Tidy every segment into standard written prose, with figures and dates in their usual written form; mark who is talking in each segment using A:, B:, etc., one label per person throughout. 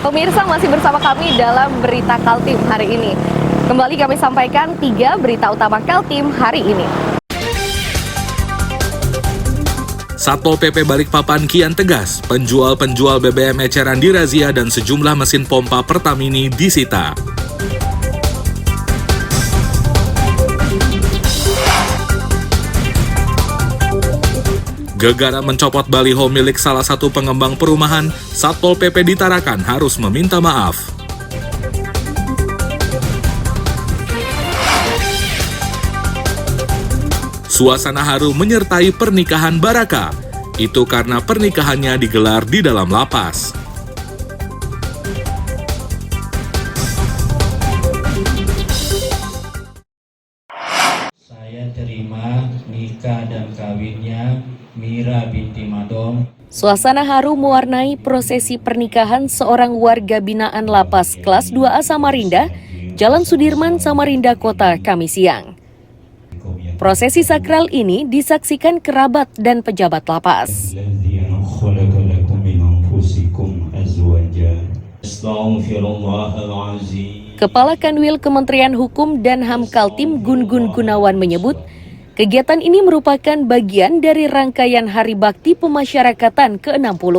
A: Pemirsa masih bersama kami dalam Berita Kaltim hari ini. Kembali kami sampaikan 3 berita utama Kaltim hari ini.
B: Satpol PP Balikpapan kian tegas, penjual-penjual BBM eceran dirazia dan sejumlah mesin pompa Pertamini disita. Gegara mencopot baliho milik salah satu pengembang perumahan, Satpol PP di Tarakan harus meminta maaf. Suasana haru menyertai pernikahan Baraka. Itu karena pernikahannya digelar di dalam lapas.
C: Saya terima nikah dan kawinnya Mira binti Madom.
A: Suasana haru mewarnai prosesi pernikahan seorang warga binaan lapas kelas 2A Samarinda, Jalan Sudirman, Samarinda Kota, Kamis siang. Prosesi sakral ini disaksikan kerabat dan pejabat lapas. Kepala Kanwil Kementerian Hukum dan HAM Kaltim Gun-Gun Gunawan menyebut, kegiatan ini merupakan bagian dari rangkaian Hari Bakti Pemasyarakatan ke-60.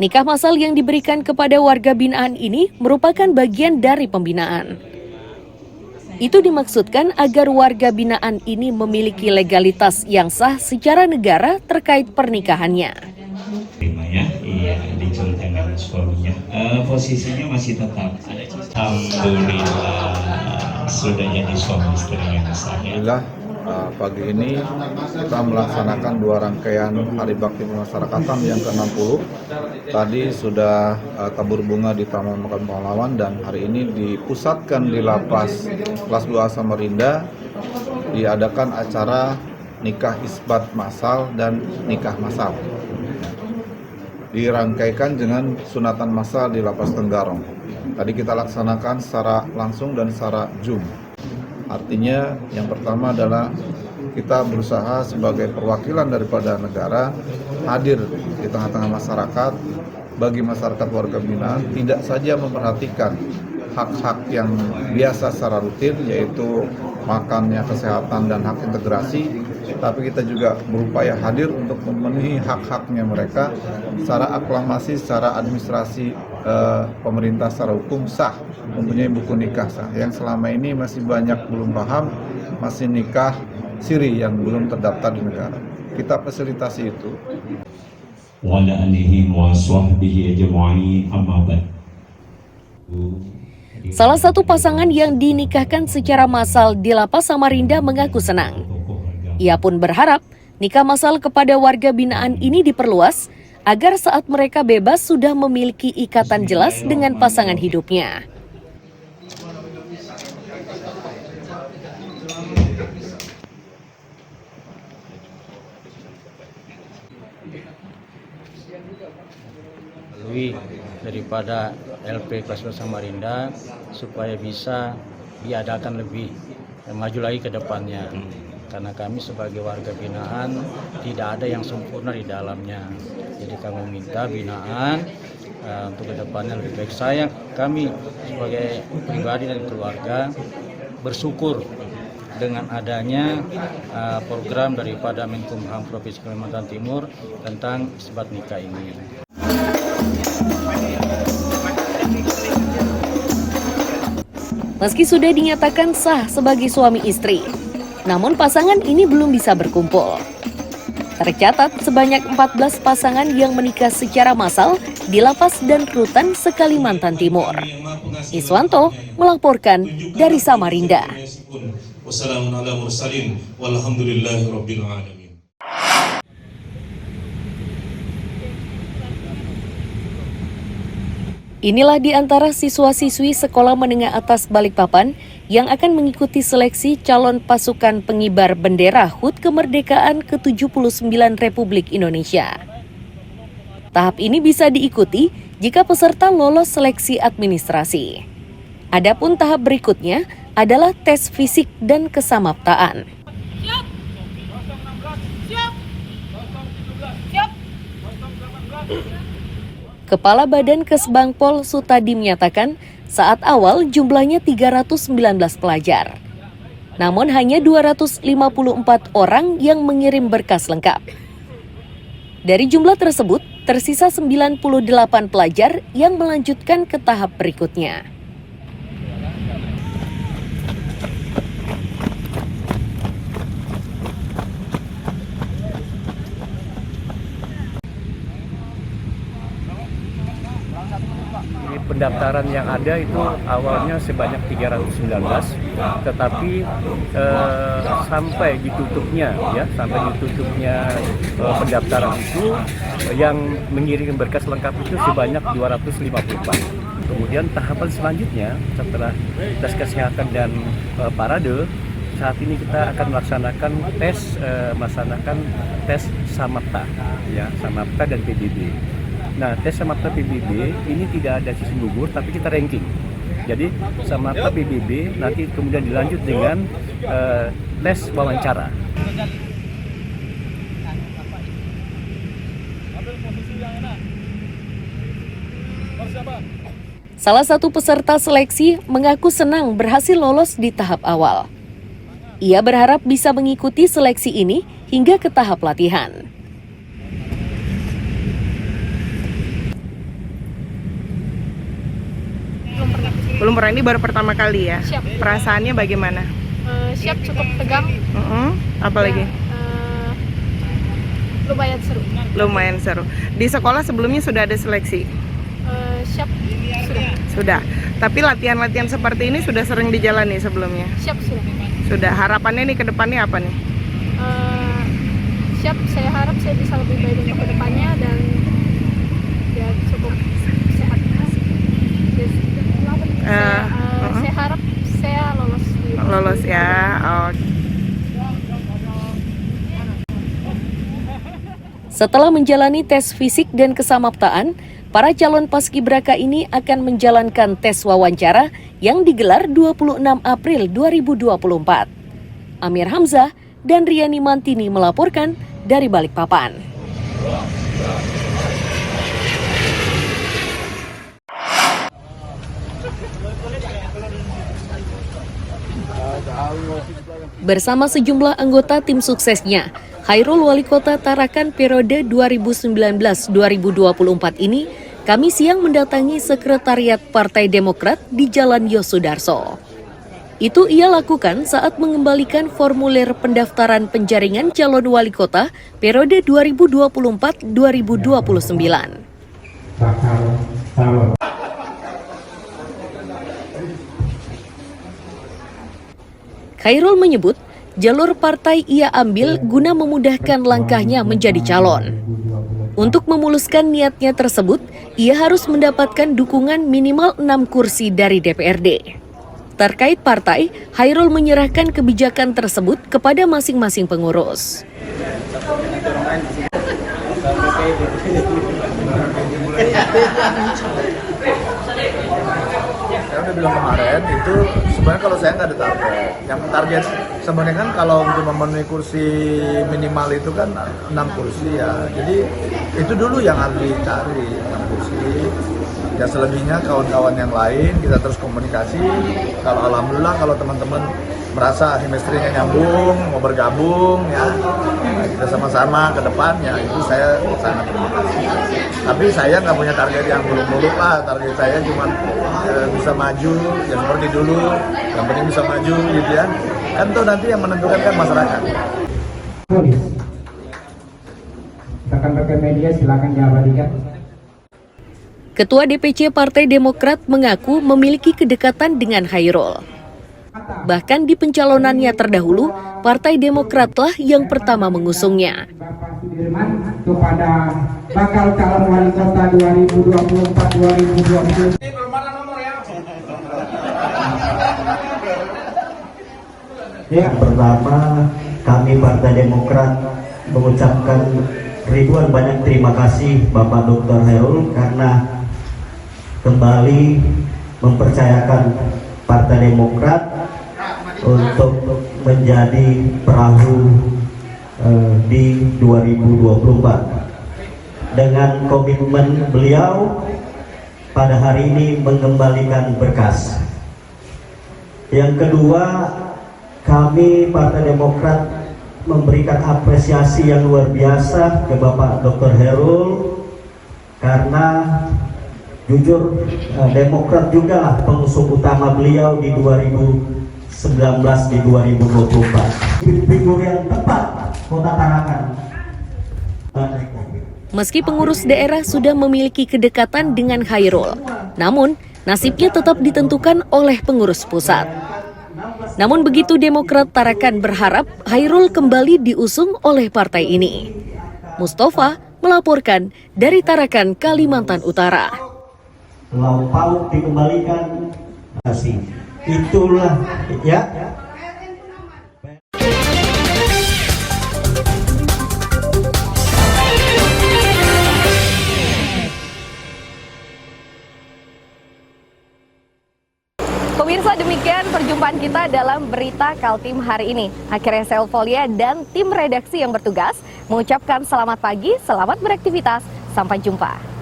A: Nikah massal yang diberikan kepada warga binaan ini merupakan bagian dari pembinaan. Itu dimaksudkan agar warga binaan ini memiliki legalitas yang sah secara negara terkait pernikahannya.
C: Iya, dicontohkan suaminya. Posisinya masih tetap. Alhamdulillah sudah jadi suami istri yang sah.
D: Alhamdulillah pagi ini kita melaksanakan 2 rangkaian Hari Bakti Pemasyarakatan yang ke-60. Tadi sudah tabur bunga di Taman Makam Pahlawan dan hari ini dipusatkan di lapas kelas 2A Samarinda diadakan acara nikah isbat massal dan nikah massal. Dirangkaikan dengan sunatan massal di Lapas Tenggarong. Tadi kita laksanakan secara langsung dan secara Zoom. Artinya yang pertama adalah kita berusaha sebagai perwakilan daripada negara hadir di tengah-tengah masyarakat bagi masyarakat warga binaan, tidak saja memperhatikan hak-hak yang biasa secara rutin yaitu makannya, kesehatan dan hak integrasi, tapi kita juga berupaya hadir untuk memenuhi hak-haknya mereka secara aklamasi, secara administrasi pemerintah secara hukum sah, mempunyai buku nikah sah. Yang selama ini masih banyak belum paham, masih nikah siri yang belum terdaftar di negara. Kita fasilitasi itu.
A: Salah satu pasangan yang dinikahkan secara massal di Lapas Samarinda mengaku senang. Ia pun berharap nikah massal kepada warga binaan ini diperluas agar saat mereka bebas sudah memiliki ikatan jelas dengan pasangan hidupnya.
C: Lebih daripada LP kelas 2 Samarinda supaya bisa diadakan lebih maju lagi ke depannya. Karena kami sebagai warga binaan tidak ada yang sempurna di dalamnya. Jadi kami minta binaan untuk kedepannya lebih baik. Kami sebagai pribadi dan keluarga bersyukur dengan adanya program daripada Menkumham Provinsi Kalimantan Timur tentang isbat nikah ini.
A: Meski sudah dinyatakan sah sebagai suami istri, namun pasangan ini belum bisa berkumpul. Tercatat sebanyak 14 pasangan yang menikah secara massal di lapas dan rutan se-Kalimantan Timur. Iswanto melaporkan dari Samarinda. Inilah di antara siswa-siswi sekolah menengah atas Balikpapan yang akan mengikuti seleksi calon pasukan pengibar bendera HUT Kemerdekaan ke-79 Republik Indonesia. Tahap ini bisa diikuti jika peserta lolos seleksi administrasi. Adapun tahap berikutnya adalah tes fisik dan kesamaptaan.
E: Siap. 016 siap. 017 siap. 018
A: Kepala Badan Kesbangpol Sutadi menyatakan saat awal jumlahnya 319 pelajar. Namun hanya 254 orang yang mengirim berkas lengkap. Dari jumlah tersebut, tersisa 98 pelajar yang melanjutkan ke tahap berikutnya.
E: Pendaftaran yang ada itu awalnya sebanyak 319, tetapi sampai ditutupnya pendaftaran itu yang mengirim berkas lengkap itu sebanyak 254. Kemudian tahapan selanjutnya setelah tes kesehatan dan parade, saat ini kita akan melaksanakan tes Samapta, Samapta dan PBB. Nah, tes Samapta PBB ini tidak ada sistem gugur, tapi kita ranking. Jadi Samapta PBB nanti kemudian dilanjut dengan tes wawancara.
A: Salah satu peserta seleksi mengaku senang berhasil lolos di tahap awal. Ia berharap bisa mengikuti seleksi ini hingga ke tahap latihan.
F: Belum pernah, ini baru pertama kali ya?
G: Siap.
F: Perasaannya bagaimana?
G: Siap, cukup tegang.
F: Apalagi?
G: Lumayan seru.
F: Lumayan seru. Di sekolah sebelumnya sudah ada seleksi?
G: Siap, sudah.
F: Sudah. Tapi latihan-latihan seperti ini sudah sering dijalani sebelumnya?
G: Siap, sudah.
F: Sudah. Harapannya nih ke depannya apa nih?
G: Siap, saya harap saya bisa lebih baik untuk ke depannya dan ya cukup sehat. Saya harap saya lolos.
F: Lolos ya.
A: Setelah menjalani tes fisik dan kesamaptaan, para calon paskibraka ini akan menjalankan tes wawancara yang digelar 26 April 2024. Amir Hamzah dan Riani Mantini melaporkan dari Balikpapan. Bersama sejumlah anggota tim suksesnya, Khairul Wali Kota Tarakan periode 2019-2024 ini Kamis siang mendatangi Sekretariat Partai Demokrat di Jalan Yosudarso. Itu ia lakukan saat mengembalikan formulir pendaftaran penjaringan calon wali kota periode 2024-2029. Khairul menyebut jalur partai ia ambil guna memudahkan langkahnya menjadi calon. Untuk memuluskan niatnya tersebut, ia harus mendapatkan dukungan minimal 6 kursi dari DPRD. Terkait partai, Khairul menyerahkan kebijakan tersebut kepada masing-masing pengurus.
D: Saya udah bilang kemarin itu sebenarnya kalau saya nggak ada target. Yang target sebenarnya kan kalau untuk memenuhi kursi minimal itu kan 6 kursi ya. Jadi itu dulu yang harus dicari 6 kursi. Ya selebihnya kawan-kawan yang lain kita terus komunikasi. Kalau alhamdulillah kalau teman-teman merasa chemistry-nya nyambung, mau bergabung ya, nah, kita sama-sama ke depan ya, itu saya sangat terima kasih. Tapi saya nggak punya target yang muluk-muluk lah, target saya cuma bisa maju ya seperti dulu, yang penting bisa maju gitu ya. Kan tuh nanti yang menentukan kan masyarakat.
H: Rekan-rekan media silakan diabadikan.
A: Ketua DPC Partai Demokrat mengaku memiliki kedekatan dengan Khairul. Bahkan di pencalonannya terdahulu, Partai Demokratlah yang pertama mengusungnya.
H: Bapak Sudirman kepada bakal calon wali kota 2024-2020.
I: Ya, pertama kami Partai Demokrat mengucapkan ribuan banyak terima kasih Bapak Dr. Khairul karena kembali mempercayakan Partai Demokrat untuk menjadi perahu di 2024. dengan komitmen beliau pada hari ini mengembalikan berkas. Yang kedua, kami Partai Demokrat memberikan apresiasi yang luar biasa ke Bapak Dr. Hairul karena jujur Demokrat juga pengusung utama beliau di 2019 di 2024. Figur yang tepat Kota Tarakan.
A: Meski pengurus daerah sudah memiliki kedekatan dengan Hairul, namun nasibnya tetap ditentukan oleh pengurus pusat. Namun begitu Demokrat Tarakan berharap Hairul kembali diusung oleh partai ini. Mustafa melaporkan dari Tarakan, Kalimantan Utara.
I: Lauk pauk dikembalikan, kasih. Itulah ya.
A: Pemirsa, demikian perjumpaan kita dalam berita Kaltim hari ini. Akhirnya saya Elvolia dan tim redaksi yang bertugas mengucapkan selamat pagi, selamat beraktivitas, sampai jumpa.